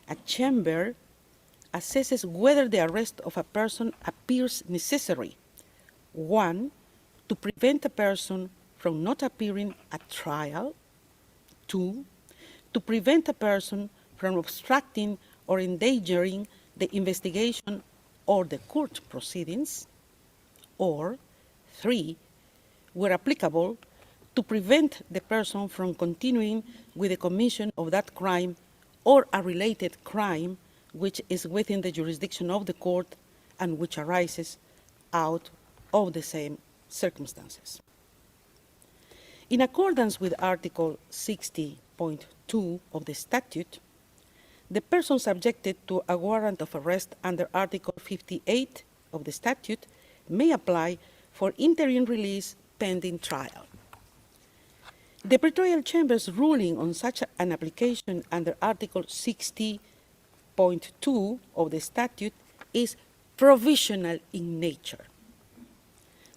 a chamber assesses whether the arrest of a person appears necessary. 1, to prevent a person from not appearing at trial. 2, to prevent a person from obstructing or endangering the investigation or the court proceedings. Or 3, where applicable, to prevent the person from continuing with the commission of that crime or a related crime which is within the jurisdiction of the court and which arises out of the same circumstances. In accordance with Article 60.2 of the statute, the person subjected to a warrant of arrest under Article 58 of the statute may apply for interim release pending trial. The Pretorial Chamber's ruling on such an application under Article 60.2 of the statute is provisional in nature,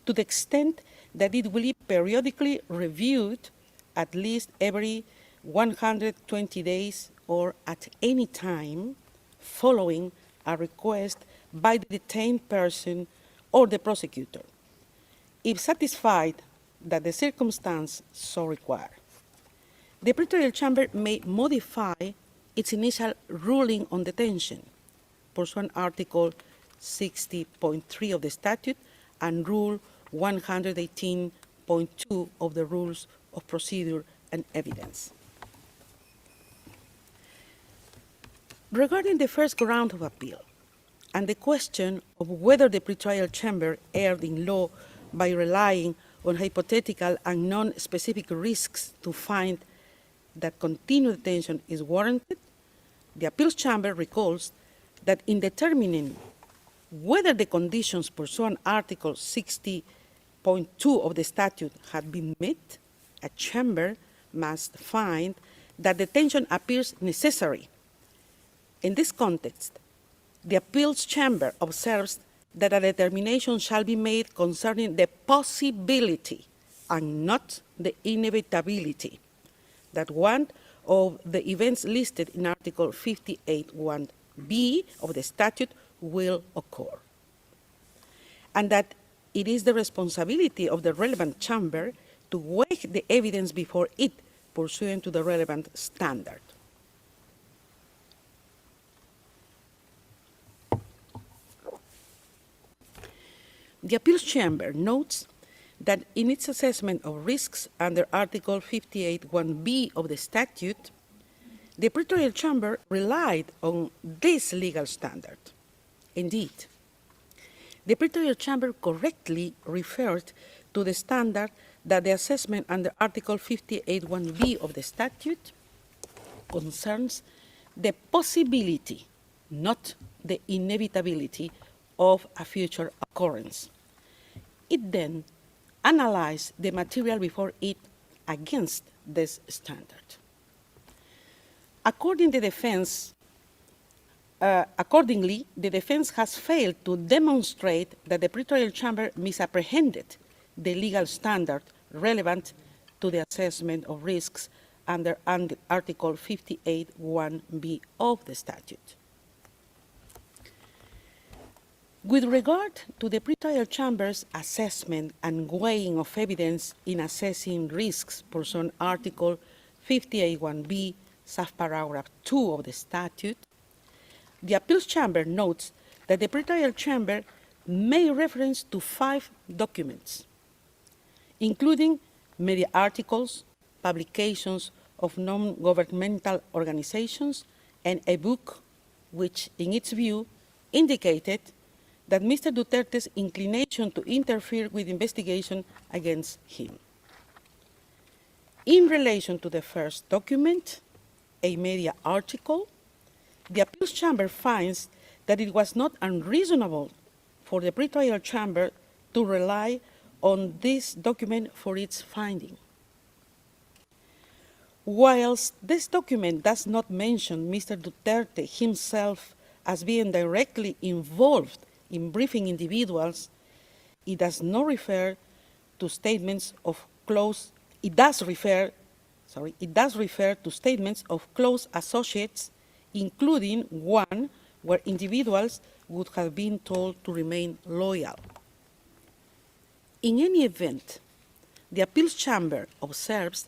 to the extent that it will be periodically reviewed at least every 120 days or at any time following a request by the detained person or the prosecutor, if satisfied that the circumstance so require. The Pretorial Chamber may modify its initial ruling on detention, pursuant Article 60.3 of the statute and Rule 118.2 of the Rules of Procedure and Evidence. Regarding the first ground of appeal and the question of whether the Pretorial Chamber erred in law by relying on hypothetical and non-specific risks to find that continued detention is warranted, the Appeals Chamber recalls that in determining whether the conditions pursuant Article 60.2 of the statute had been met, a chamber must find that detention appears necessary. In this context, the Appeals Chamber observes that a determination shall be made concerning the possibility and not the inevitability that one of the events listed in Article 58(1)b of the statute will occur, and that it is the responsibility of the relevant chamber to weigh the evidence before it pursuant to the relevant standard. The Appeals Chamber notes that in its assessment of risks under Article 58(1)b of the statute, the Pretorial Chamber relied on this legal standard. Indeed, the Pretorial Chamber correctly referred to the standard that the assessment under Article 58(1)b of the statute concerns the possibility, not the inevitability, of a future occurrence. It then analyzed the material before it against this standard. Accordingly, the defense has failed to demonstrate that the Pretorial Chamber misapprehended the legal standard relevant to the assessment of risks under Article 58(1)b of the statute. With regard to the Pretorial Chamber's assessment and weighing of evidence in assessing risks pursuant Article 58(1)b, subparagraph 2 of the statute, the Appeals Chamber notes that the Pretorial Chamber made reference to 5 documents, including media articles, publications of non-governmental organizations, and a book which, in its view, indicated that Mr. Duterte's inclination to interfere with investigation against him. In relation to the first document, a media article, the Appeals Chamber finds that it was not unreasonable for the Pretorial Chamber to rely on this document for its finding. Whilst this document does not mention Mr. Duterte himself as being directly involved in briefing individuals, it does not refer to statements of close, it does refer to statements of close associates including one where individuals would have been told to remain loyal. In any event, the appeals chamber observes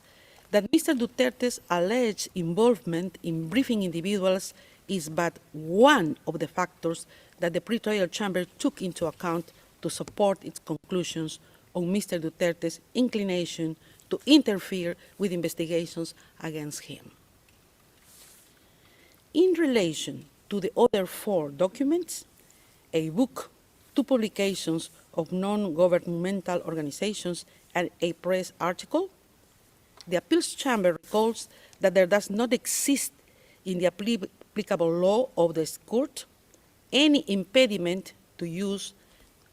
that Mr. Duterte's alleged involvement in briefing individuals is but one of the factors that the pretrial chamber took into account to support its conclusions on Mr. Duterte's inclination to interfere with investigations against him. In relation to the other 4 documents, a book, 2 publications of non-governmental organizations, and a press article, the appeals chamber recalls that there does not exist in the applicable law of the court any impediment to use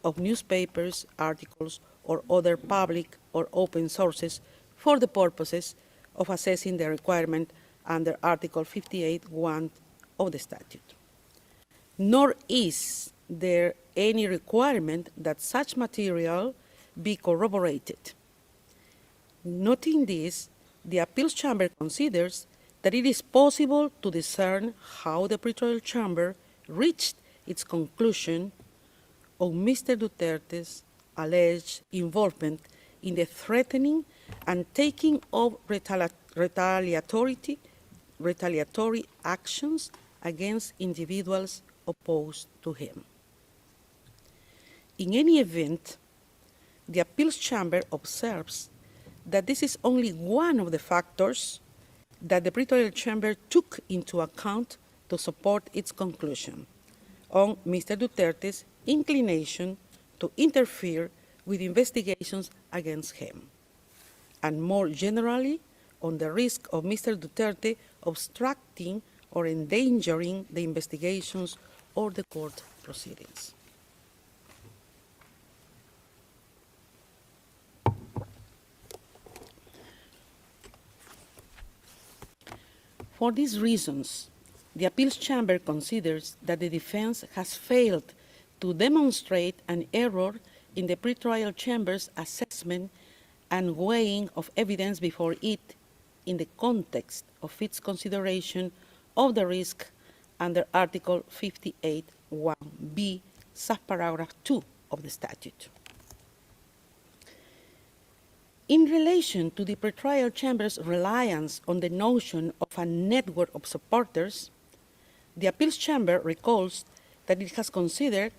of newspapers, articles, or other public or open sources for the purposes of assessing the requirement under Article 58(1) of the statute. Nor is there any requirement that such material be corroborated. Noting this, the appeals chamber considers that it is possible to discern how the pretrial chamber reached its conclusion on Mr. Duterte's alleged involvement in the threatening and taking of retaliatory actions against individuals opposed to him. In any event, the appeals chamber observes that this is only one of the factors that the pretrial chamber took into account to support its conclusion on Mr. Duterte's inclination to interfere with investigations against him, and more generally on the risk of Mr. Duterte obstructing or endangering the investigations or the court proceedings. For these reasons, the appeals chamber considers that the defense has failed to demonstrate an error in the pretrial chamber's assessment and weighing of evidence before it in the context of its consideration of the risk under Article 58(1)(b), subparagraph 2 of the statute. In relation to the pretrial chamber's reliance on the notion of a network of supporters, the appeals chamber recalls that it has considered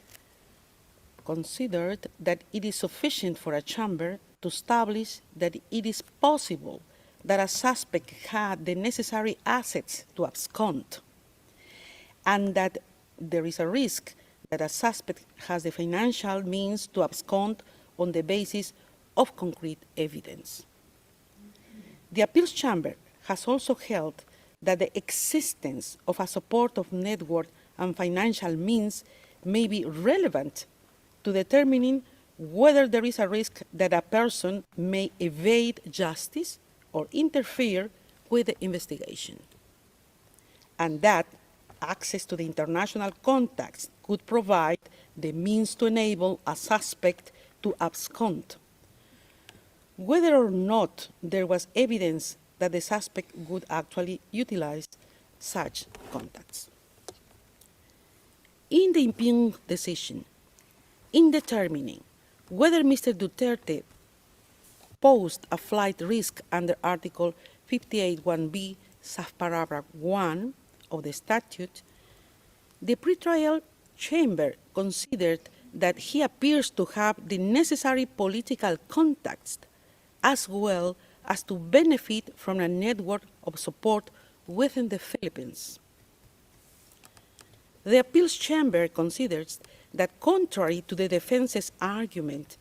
that it is sufficient for a chamber to establish that it is possible that a suspect had the necessary assets to abscond, and that there is a risk that a suspect has the financial means to abscond on the basis of concrete evidence. The appeals chamber has also held that the existence of a supportive network and financial means may be relevant to determining whether there is a risk that a person may evade justice or interfere with the investigation, and that access to the international contacts could provide the means to enable a suspect to abscond, whether or not there was evidence that the suspect would actually utilize such contacts. In the impugned decision, in determining whether Mr. Duterte posed a flight risk under Article 58(1)(b), subparagraph 1 of the statute, the pretrial chamber considered that he appears to have the necessary political contacts as well as to benefit from a network of support within the Philippines. The appeals chamber considers that contrary to the defense's argument,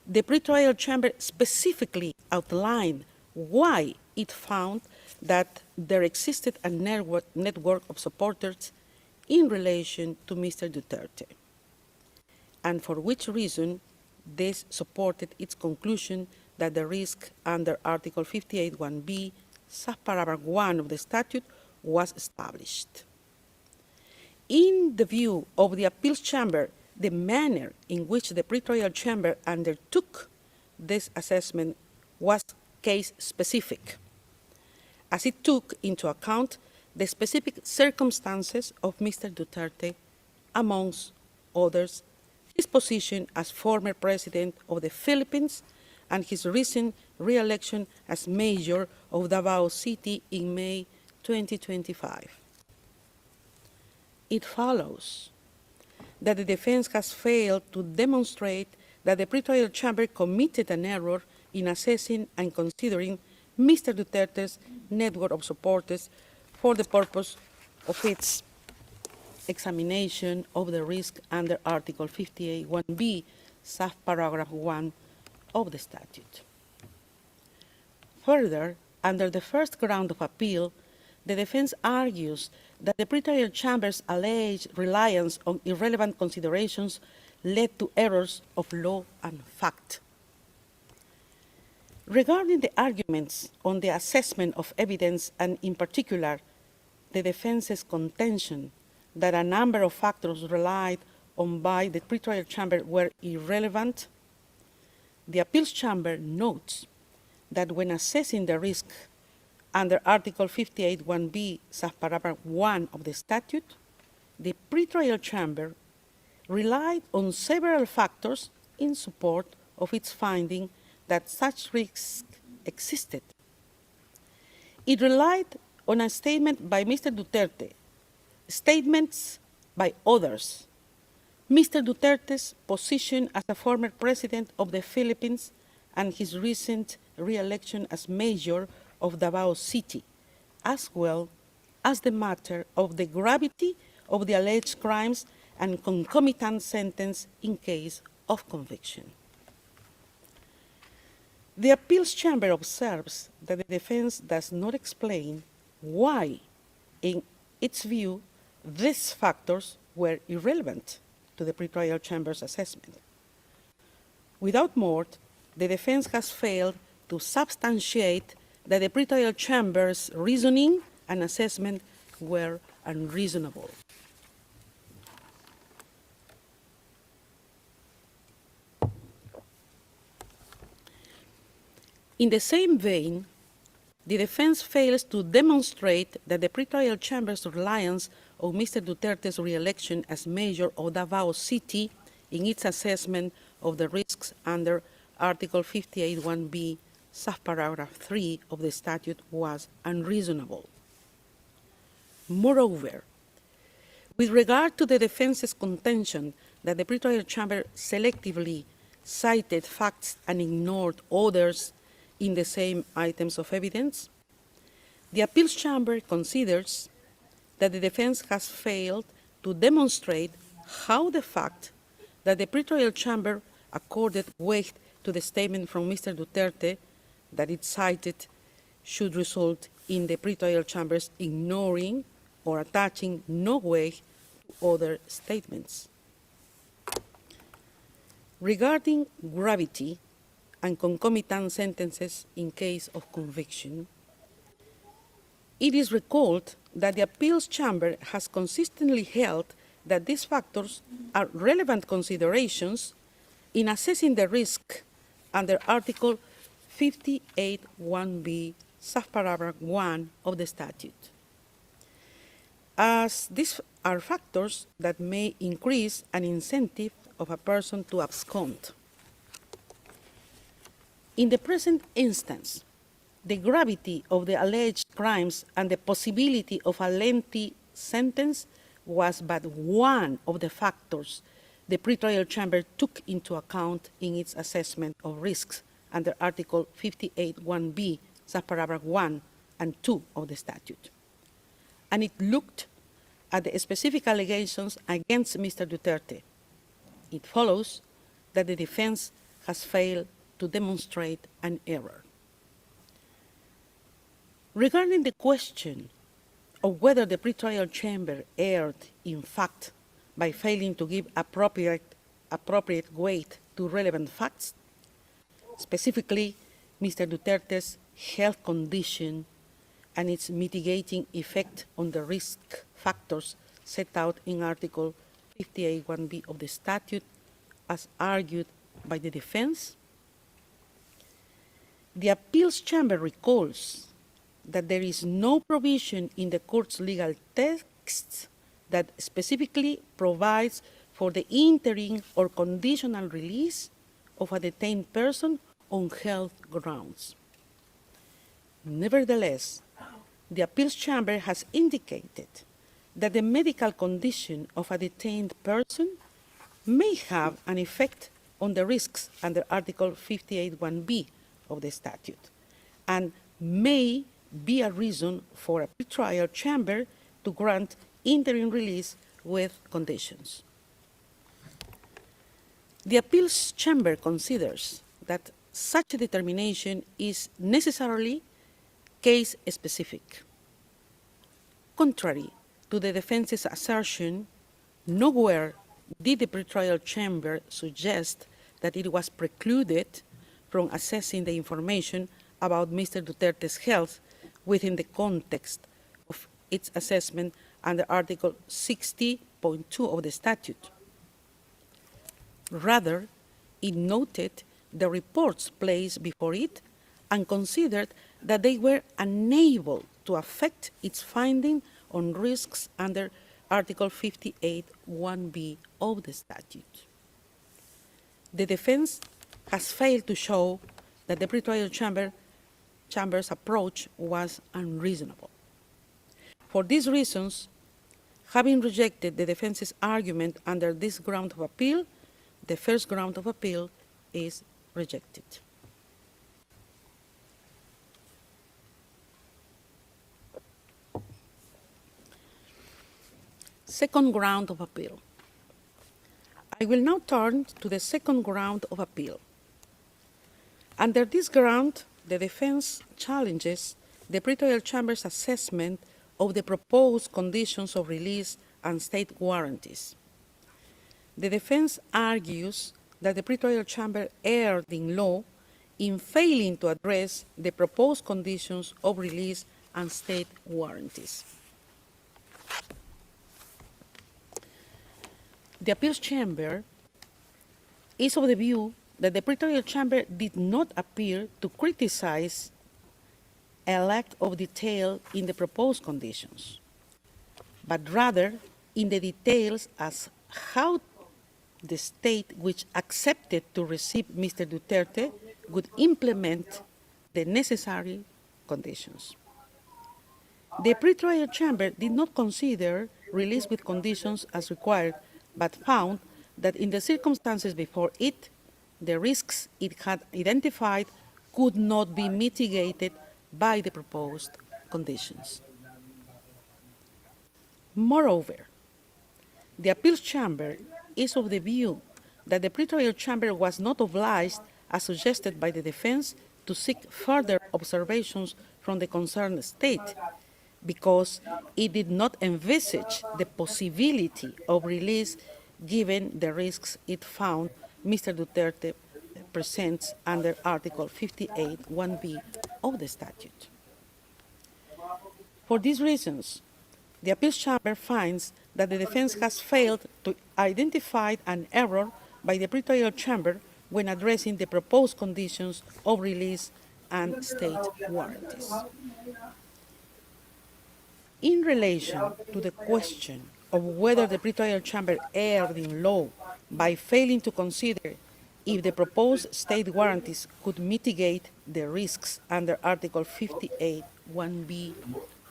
the pretrial chamber specifically outlined why it found that there existed a network of supporters in relation to Mr. Duterte, and for which reason this supported its conclusion that the risk under Article 58(1)(b), subparagraph 1 of the statute was established. In the view of the appeals chamber, the manner in which the pretrial chamber undertook this assessment was case-specific, as it took into account the specific circumstances of Mr. Duterte, amongst others, his position as former president of the Philippines and his recent re-election as mayor of Davao City in May 2025. It follows that the defense has failed to demonstrate that the pretrial chamber committed an error in assessing and considering Mr. Duterte's network of supporters for the purpose of its examination of the risk under Article 58(1)(b), subparagraph 1 of the statute. Further, under the first ground of appeal, the defense argues that the pretrial chamber's alleged reliance on irrelevant considerations led to errors of law and fact. Regarding the arguments on the assessment of evidence and, in particular, the defense's contention that a number of factors relied on by the pretrial chamber were irrelevant, the appeals chamber notes that when assessing the risk under Article 58(1)(b), subparagraph 1 of the statute, the pretrial chamber relied on several factors in support of its finding that such risk existed. It relied on a statement by Mr. Duterte, statements by others, Mr. Duterte's position as a former president of the Philippines and his recent re-election as mayor of Davao City, as well as the matter of the gravity of the alleged crimes and concomitant sentence in case of conviction. The appeals chamber observes that the defense does not explain why, in its view, these factors were irrelevant to the pretrial chamber's assessment. Without more, the defense has failed to substantiate that the pretrial chamber's reasoning and assessment were unreasonable. In the same vein, the defense fails to demonstrate that the pretrial chamber's reliance on Mr. Duterte's re-election as mayor of Davao City in its assessment of the risks under Article 58(1)(b), subparagraph 3 of the statute was unreasonable. Moreover, with regard to the defense's contention that the pretrial chamber selectively cited facts and ignored others in the same items of evidence, the appeals chamber considers that the defense has failed to demonstrate how the fact that the pretrial chamber accorded weight to the statement from Mr. Duterte that it cited should result in the pretrial chamber's ignoring or attaching no weight to other statements. Regarding gravity and concomitant sentences in case of conviction, it is recalled that the appeals chamber has consistently held that these factors are relevant considerations in assessing the risk under Article 58(1)(b), subparagraph 1 of the statute, as these are factors that may increase an incentive of a person to abscond. In the present instance, the gravity of the alleged crimes and the possibility of a lengthy sentence was but one of the factors the pretrial chamber took into account in its assessment of risks under Article 58(1)(b), subparagraph 1 and 2 of the statute. And it looked at the specific allegations against Mr. Duterte. It follows that the defense has failed to demonstrate an error. Regarding the question of whether the pretrial chamber erred in fact by failing to give appropriate weight to relevant facts, specifically Mr. Duterte's health condition and its mitigating effect on the risk factors set out in Article 58(1)(b) of the statute as argued by the defense, the appeals chamber recalls that there is no provision in the court's legal texts that specifically provides for the interim or conditional release of a detained person on health grounds. Nevertheless, the appeals chamber has indicated that the medical condition of a detained person may have an effect on the risks under Article 58(1)(b) of the statute, and may be a reason for a pretrial chamber to grant interim release with conditions. The appeals chamber considers that such a determination is necessarily case-specific. Contrary to the defense's assertion, nowhere did the pretrial chamber suggest that it was precluded from assessing the information about Mr. Duterte's health within the context of its assessment under Article 60.2 of the statute. Rather, it noted the reports placed before it and considered that they were unable to affect its finding on risks under Article 58(1)(b) of the statute. The defense has failed to show that the pretrial chamber's approach was unreasonable. For these reasons, having rejected the defense's argument under this ground of appeal, the first ground of appeal is rejected. Second ground of appeal. I will now turn to the second ground of appeal. Under this ground, the defense challenges the pretrial chamber's assessment of the proposed conditions of release and state warranties. The defense argues that the pretrial chamber erred in law in failing to address the proposed conditions of release and state warranties. The appeals chamber is of the view that the pretrial chamber did not appear to criticize a lack of detail in the proposed conditions, but rather in the details as how the state which accepted to receive Mr. Duterte would implement the necessary conditions. The pretrial chamber did not consider release with conditions as required, but found that in the circumstances before it, the risks it had identified could not be mitigated by the proposed conditions. Moreover, the appeals chamber is of the view that the pretrial chamber was not obliged, as suggested by the defense, to seek further observations from the concerned state, because it did not envisage the possibility of release given the risks it found Mr. Duterte presents under Article 58(1)(b) of the statute. For these reasons, the appeals chamber finds that the defense has failed to identify an error by the pretrial chamber when addressing the proposed conditions of release and state warranties. In relation to the question of whether the pretrial chamber erred in law by failing to consider if the proposed state warranties could mitigate the risks under Article 58(1)(b)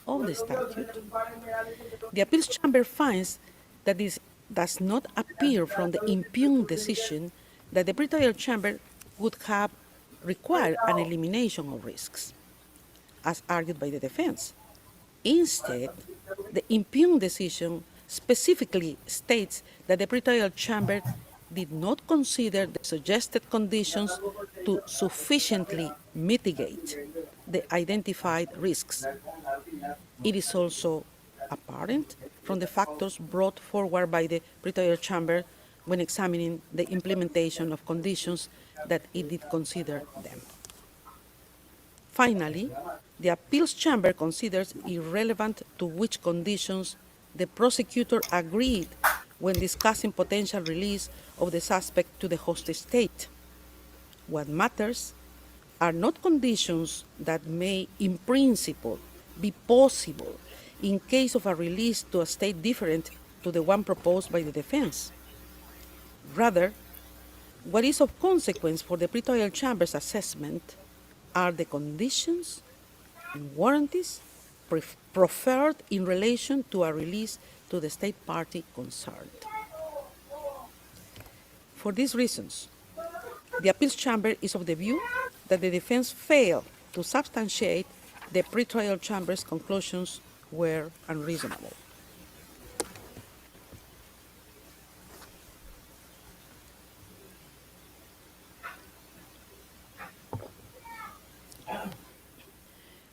of the statute, the appeals chamber finds that this does not appear from the impugned decision that the pretrial chamber would have required an elimination of risks, as argued by the defense. Instead, the impugned decision specifically states that the pretrial chamber did not consider the suggested conditions to sufficiently mitigate the identified risks. It is also apparent from the factors brought forward by the pretrial chamber when examining the implementation of conditions that it did consider them. Finally, the appeals chamber considers irrelevant to which conditions the prosecutor agreed when discussing potential release of the suspect to the host state. What matters are not conditions that may, in principle, be possible in case of a release to a state different to the one proposed by the defense. Rather, what is of consequence for the pretrial chamber's assessment are the conditions and warranties proffered in relation to a release to the state party concerned. For these reasons, the appeals chamber is of the view that the defense failed to substantiate the pretrial chamber's conclusions were unreasonable.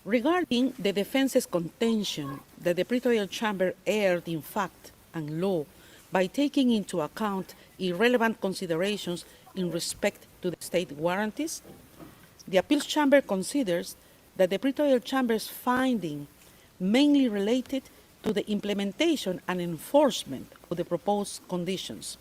Regarding the defense's contention that the pretrial chamber erred in fact and law by taking into account irrelevant considerations in respect to the state warranties, the appeals chamber considers that the pretrial chamber's finding mainly related to the implementation and enforcement of the proposed conditions.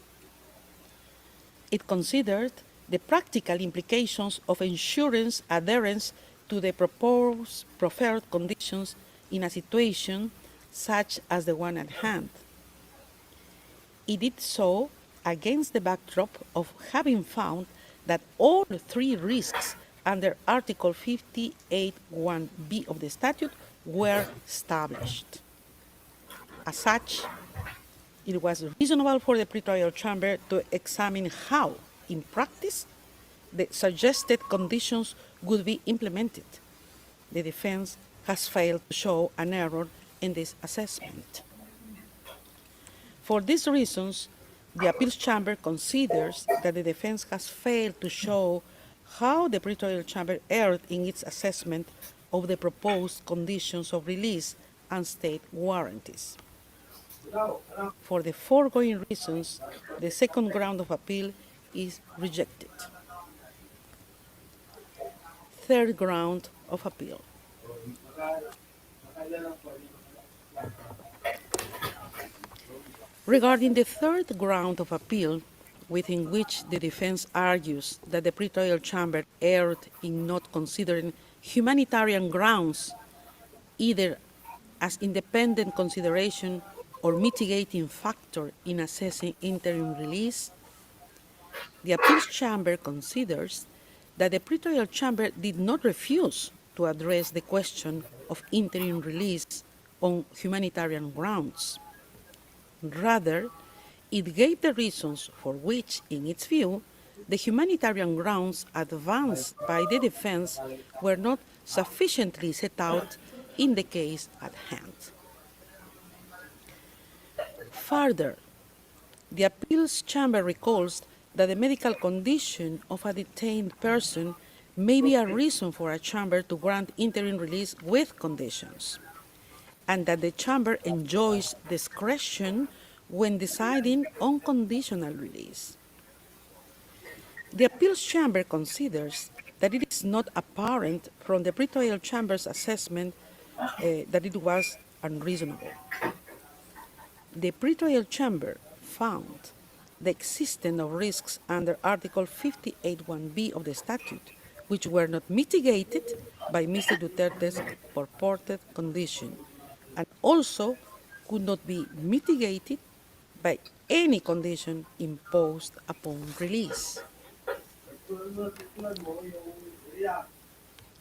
It considered the practical implications of ensuring adherence to the proposed proffered conditions in a situation such as the one at hand. It did so against the backdrop of having found that all three risks under Article 58(1)(b) of the statute were established. As such, it was reasonable for the pretrial chamber to examine how, in practice, the suggested conditions would be implemented. The defense has failed to show an error in this assessment. For these reasons, the appeals chamber considers that the defense has failed to show how the pretrial chamber erred in its assessment of the proposed conditions of release and state warranties. For the foregoing reasons, the second ground of appeal is rejected. Third ground of appeal. Regarding the third ground of appeal, within which the defense argues that the pretrial chamber erred in not considering humanitarian grounds either as independent consideration or mitigating factor in assessing interim release, the appeals chamber considers that the pretrial chamber did not refuse to address the question of interim release on humanitarian grounds. Rather, it gave the reasons for which, in its view, the humanitarian grounds advanced by the defense were not sufficiently set out in the case at hand. Further, the appeals chamber recalls that the medical condition of a detained person may be a reason for a chamber to grant interim release with conditions, and that the chamber enjoys discretion when deciding on conditional release. The appeals chamber considers that it is not apparent from the pretrial chamber's assessment that it was unreasonable. The pretrial chamber found the existence of risks under Article 58(1)(b) of the statute, which were not mitigated by Mr. Duterte's purported condition, and also could not be mitigated by any condition imposed upon release.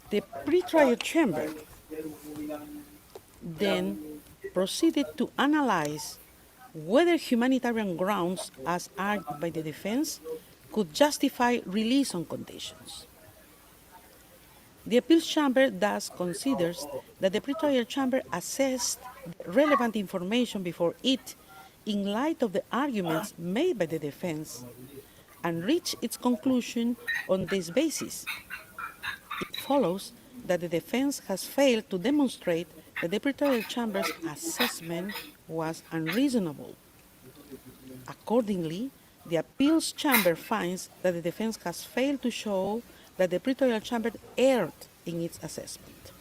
The pretrial chamber then proceeded to analyze whether humanitarian grounds, as argued by the defense, could justify release on conditions. The appeals chamber thus considers that the pretrial chamber assessed relevant information before it in light of the arguments made by the defense and reached its conclusion on this basis. It follows that the defense has failed to demonstrate that the pretrial chamber's assessment was unreasonable. Accordingly, the appeals chamber finds that the defense has failed to show that the pretrial chamber erred in its assessment.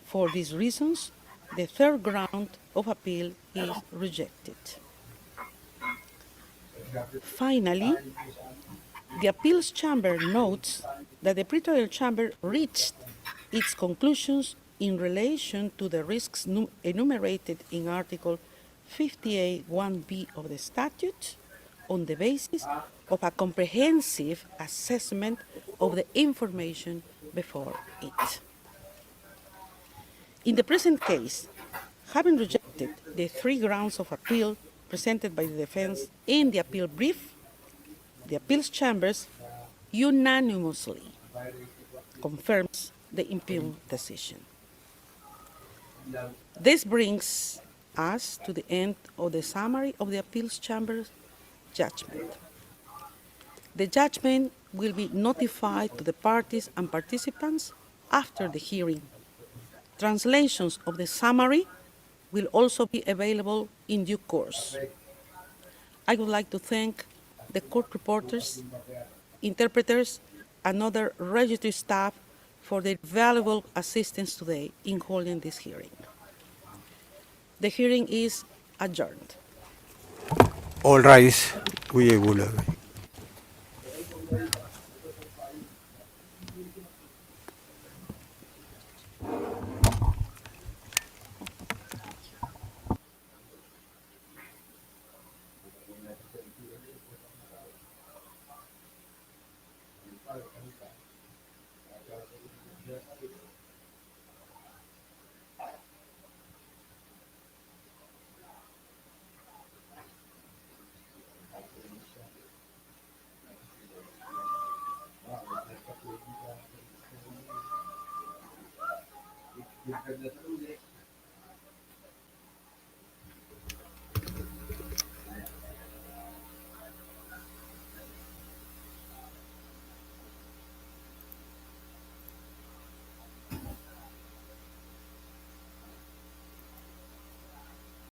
For these reasons, the third ground of appeal is rejected. Finally, The appeals chamber notes that the pretrial chamber reached its conclusions in relation to the risks enumerated in Article 58(1)(b) of the statute on the basis of a comprehensive assessment of the information before it. In the present case, having rejected the three grounds of appeal presented by the defense in the appeal brief, the appeals chambers unanimously confirms the impugned decision. This brings us to the end of the summary of the appeals chamber's judgment. The judgment will be notified to the parties and participants after the hearing. Translations of the summary will also be available in due course. I would like to thank the court reporters, interpreters, and other registry staff for their valuable assistance today in holding this hearing. The hearing is adjourned. All rise. We will.